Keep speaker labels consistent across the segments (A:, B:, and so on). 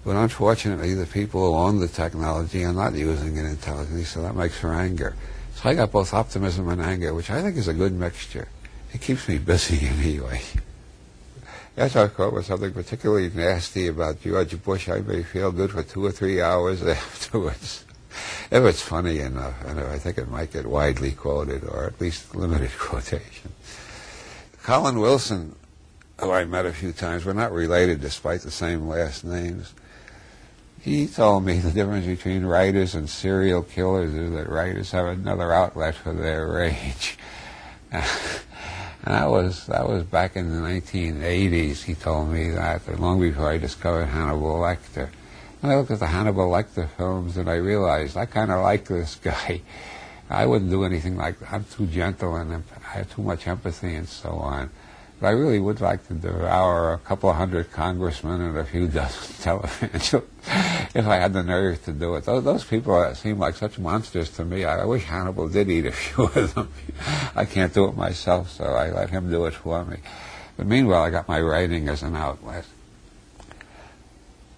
A: But unfortunately, the people who own the technology are not using it intelligently, so that makes for anger. So I got both optimism and anger, which I think is a good mixture. It keeps me busy anyway. After I come up with something particularly nasty about George Bush, I may feel good for 2 or 3 hours afterwards. If it's funny enough, and if I think it might get widely quoted, or at least limited quotation. Colin Wilson, who I met a few times, we're not related despite the same last names. He told me the difference between writers and serial killers is that writers have another outlet for their rage. And that was back in the 1980s. He told me that, long before I discovered Hannibal Lecter. And I looked at the Hannibal Lecter films and I realized I kind of like this guy. I wouldn't do anything like that. I'm too gentle and I have too much empathy and so on. But I really would like to devour a couple of hundred congressmen and a few dozen televangelists if I had the nerve to do it. Those people seem like such monsters to me. I wish Hannibal did eat a few of them. I can't do it myself, so I let him do it for me. But meanwhile, I got my writing as an outlet.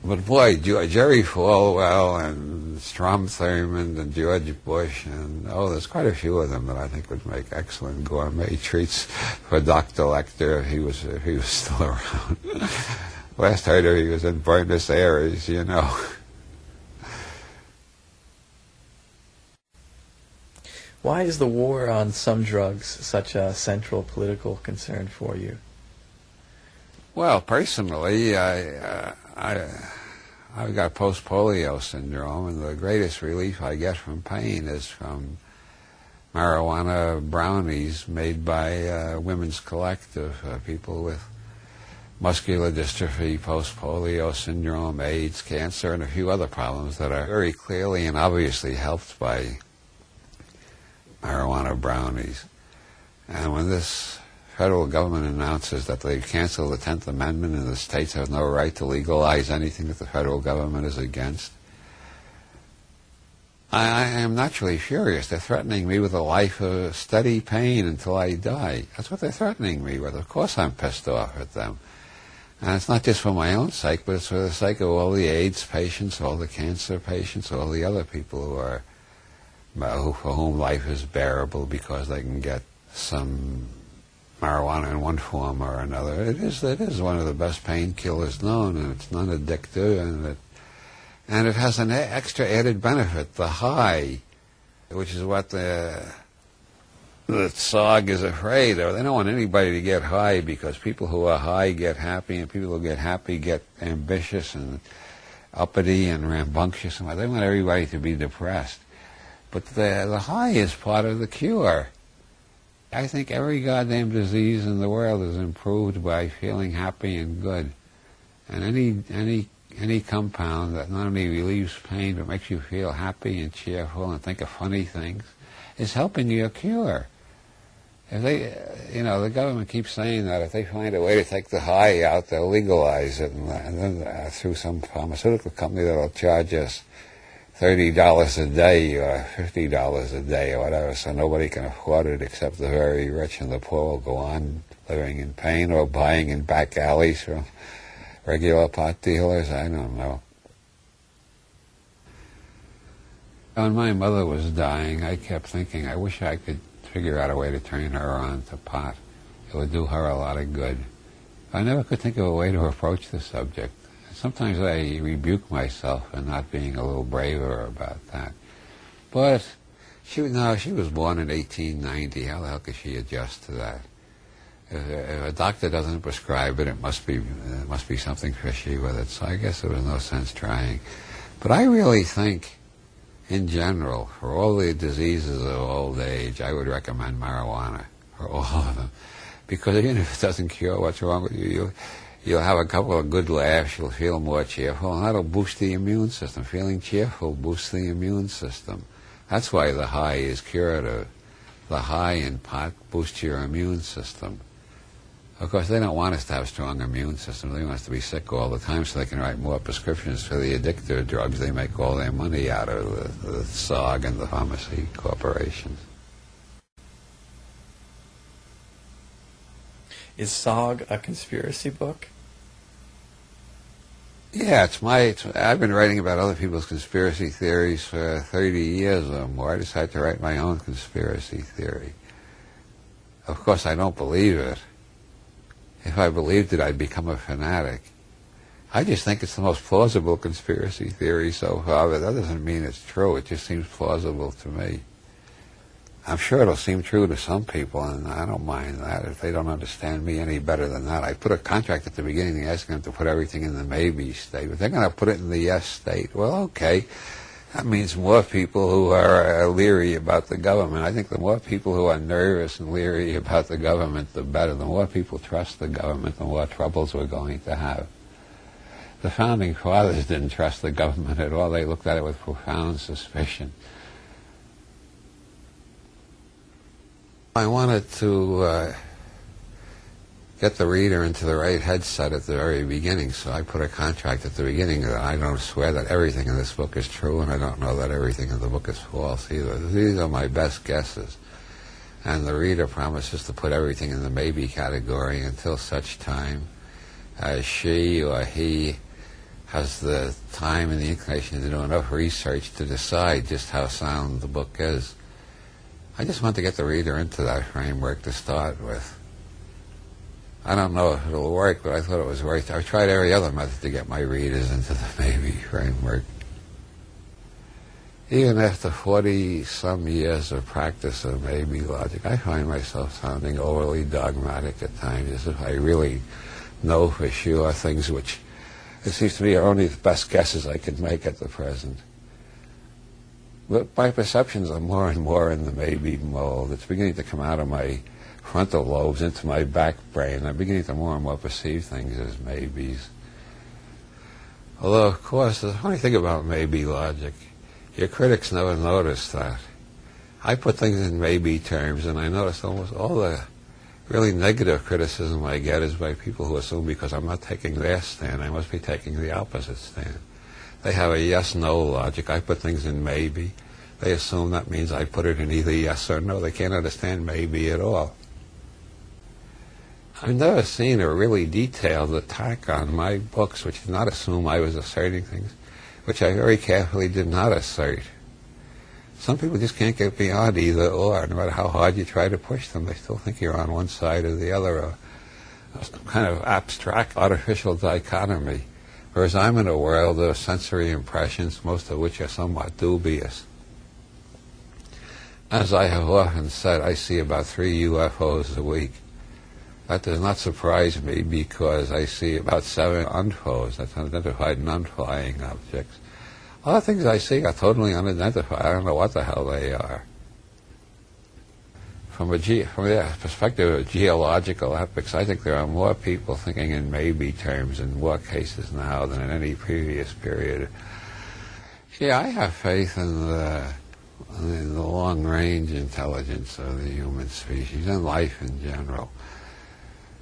A: But boy, Jerry Falwell and Strom Thurmond and George Bush, and there's quite a few of them that I think would make excellent gourmet treats for Dr. Lecter if he was still around. Last heard of he was in Buenos Aires, you know.
B: Why is the war on some drugs such a central political concern for you?
A: Well, personally, I've got post-polio syndrome, and the greatest relief I get from pain is from marijuana brownies made by Women's Collective, people with muscular dystrophy, post-polio syndrome, AIDS, cancer, and a few other problems that are very clearly and obviously helped by marijuana brownies. And when this federal government announces that they've canceled the 10th Amendment and the states have no right to legalize anything that the federal government is against, I am naturally furious. They're threatening me with a life of steady pain until I die. That's what they're threatening me with. Of course I'm pissed off at them. And it's not just for my own sake, but it's for the sake of all the AIDS patients, all the cancer patients, all the other people for whom life is bearable because they can get some marijuana in one form or another. It is one of the best painkillers known, and it's non-addictive, and it has an extra added benefit, the high, which is what the TSOG is afraid of. They don't want anybody to get high because people who are high get happy, and people who get happy get ambitious and uppity and rambunctious. And they want everybody to be depressed. But the high is part of the cure. I think every goddamn disease in the world is improved by feeling happy and good. And any compound that not only relieves pain but makes you feel happy and cheerful and think of funny things is helping you cure. If the government keeps saying that if they find a way to take the high out, they'll legalize it, and then through some pharmaceutical company that'll charge us $30 a day or $50 a day or whatever, so nobody can afford it except the very rich, and the poor will go on living in pain or buying in back alleys from regular pot dealers. I don't know. When my mother was dying, I kept thinking, I wish I could figure out a way to turn her on to pot. It would do her a lot of good. I never could think of a way to approach the subject. Sometimes I rebuke myself for not being a little braver about that. But she was born in 1890. How the hell could she adjust to that? If a doctor doesn't prescribe it, it must be something fishy with it. So I guess there was no sense trying. But I really think, in general, for all the diseases of old age, I would recommend marijuana for all of them. Because even if it doesn't cure what's wrong with you, you'll have a couple of good laughs, you'll feel more cheerful, and that'll boost the immune system. Feeling cheerful boosts the immune system. That's why the high is curative. The high in pot boosts your immune system. Of course, they don't want us to have a strong immune system. They want us to be sick all the time so they can write more prescriptions for the addictive drugs. They make all their money out of the TSOG and the pharmacy corporations.
B: Is TSOG a conspiracy book?
A: Yeah, I've been writing about other people's conspiracy theories for 30 years or more. I decided to write my own conspiracy theory. Of course, I don't believe it. If I believed it, I'd become a fanatic. I just think it's the most plausible conspiracy theory so far, but that doesn't mean it's true. It just seems plausible to me. I'm sure it'll seem true to some people, and I don't mind that if they don't understand me any better than that. I put a contract at the beginning asking them to put everything in the maybe state, but they're going to put it in the yes state. Well, okay. That means more people who are leery about the government. I think the more people who are nervous and leery about the government, the better. The more people trust the government, the more troubles we're going to have. The Founding Fathers didn't trust the government at all. They looked at it with profound suspicion. I wanted to get the reader into the right headset at the very beginning, so I put a contract at the beginning that I don't swear that everything in this book is true, and I don't know that everything in the book is false either. These are my best guesses. And the reader promises to put everything in the maybe category until such time as she or he has the time and the inclination to do enough research to decide just how sound the book is. I just want to get the reader into that framework to start with. I don't know if it'll work, but I thought it was worth it. I've tried every other method to get my readers into the maybe framework. Even after 40-some years of practice of maybe logic, I find myself sounding overly dogmatic at times, as if I really know for sure things which it seems to me are only the best guesses I could make at the present. But my perceptions are more and more in the maybe mold. It's beginning to come out of my frontal lobes into my back brain. I'm beginning to more and more perceive things as maybes. Although, of course, the funny thing about maybe logic, your critics never notice that. I put things in maybe terms, and I notice almost all the really negative criticism I get is by people who assume because I'm not taking their stand, I must be taking the opposite stand. They have a yes-no logic. I put things in maybe. They assume that means I put it in either yes or no. They can't understand maybe at all. I've never seen a really detailed attack on my books which did not assume I was asserting things, which I very carefully did not assert. Some people just can't get beyond either or. No matter how hard you try to push them, they still think you're on one side or the other, or some kind of abstract, artificial dichotomy. Whereas I'm in a world of sensory impressions, most of which are somewhat dubious. As I have often said, I see about 3 UFOs a week. That does not surprise me because I see about 7 UNFOs, that's unidentified non-flying objects. Other things I see are totally unidentified. I don't know what the hell they are. From the perspective of geological epochs, I think there are more people thinking in maybe terms in more cases now than in any previous period. Yeah, I have faith in the long-range intelligence of the human species and life in general.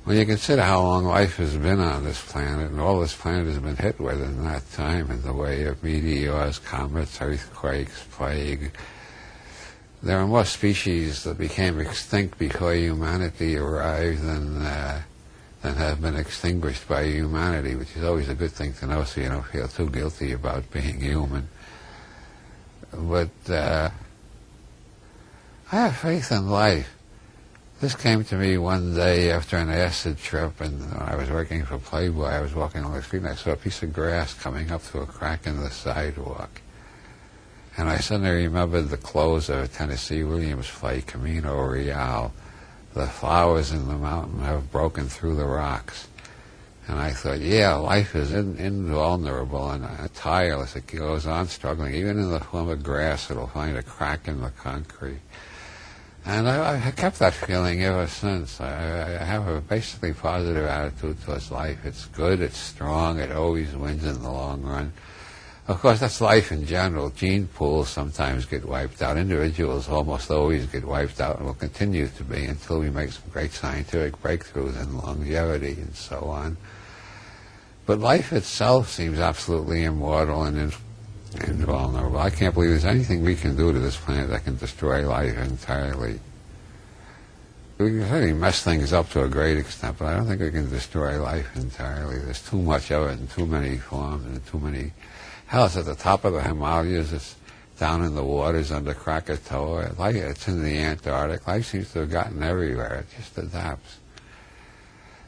A: When you consider how long life has been on this planet, and all this planet has been hit with in that time in the way of meteors, comets, earthquakes, plague, there are more species that became extinct before humanity arrived than have been extinguished by humanity, which is always a good thing to know so you don't feel too guilty about being human. But I have faith in life. This came to me one day after an acid trip, and when I was working for Playboy, I was walking along the street and I saw a piece of grass coming up through a crack in the sidewalk. And I suddenly remembered the close of a Tennessee Williams play, Camino Real. The flowers in the mountain have broken through the rocks. And I thought, yeah, life is invulnerable and tireless. It goes on struggling. Even in the form of grass, it'll find a crack in the concrete. And I kept that feeling ever since. I have a basically positive attitude towards life. It's good, it's strong, it always wins in the long run. Of course, that's life in general. Gene pools sometimes get wiped out. Individuals almost always get wiped out and will continue to be until we make some great scientific breakthroughs in longevity and so on. But life itself seems absolutely immortal and invulnerable. I can't believe there's anything we can do to this planet that can destroy life entirely. We can certainly mess things up to a great extent, but I don't think we can destroy life entirely. There's too much of it in too many forms and too many... Hell, it's at the top of the Himalayas, it's down in the waters under Krakatoa, it's in the Antarctic. Life seems to have gotten everywhere. It just adapts.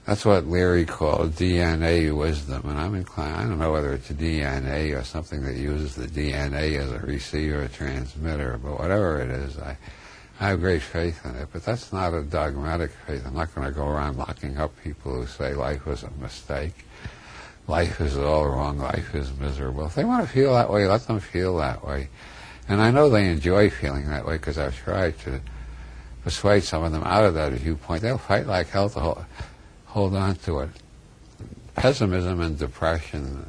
A: That's what Leary called DNA wisdom, and I'm inclined, I don't know whether it's DNA or something that uses the DNA as a receiver or transmitter, but whatever it is, I have great faith in it, but that's not a dogmatic faith. I'm not going to go around locking up people who say life was a mistake. Life is all wrong. Life is miserable. If they want to feel that way, let them feel that way. And I know they enjoy feeling that way because I've tried to persuade some of them out of that viewpoint. They'll fight like hell to hold on to it. Pessimism and depression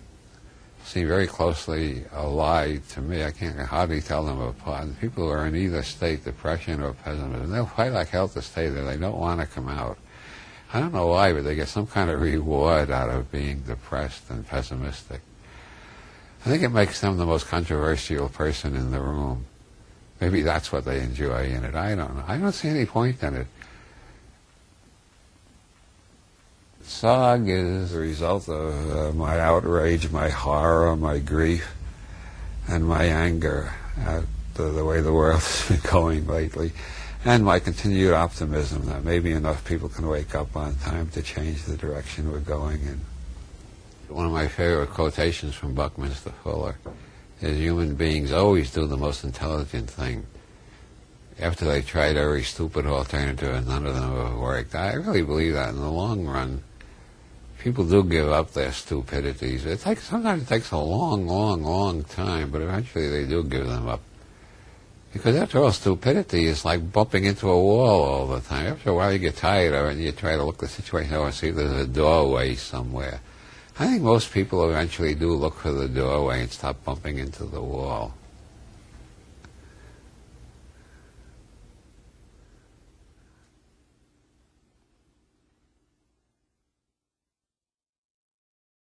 A: seem very closely allied to me. I can't hardly tell them apart. People who are in either state, depression or pessimism, they'll fight like hell to stay there. They don't want to come out. I don't know why, but they get some kind of reward out of being depressed and pessimistic. I think it makes them the most controversial person in the room. Maybe that's what they enjoy in it. I don't know. I don't see any point in it. TSOG is the result of my outrage, my horror, my grief, and my anger at the way the world has been going lately, and my continued optimism that maybe enough people can wake up on time to change the direction we're going in. One of my favorite quotations from Buckminster Fuller is, human beings always do the most intelligent thing. After they tried every stupid alternative and none of them have worked. I really believe that in the long run, people do give up their stupidities. Sometimes it takes a long, long, long time, but eventually they do give them up. Because after all, stupidity is like bumping into a wall all the time. After a while you get tired of it and you try to look the situation over and see if there's a doorway somewhere. I think most people eventually do look for the doorway and stop bumping into the wall.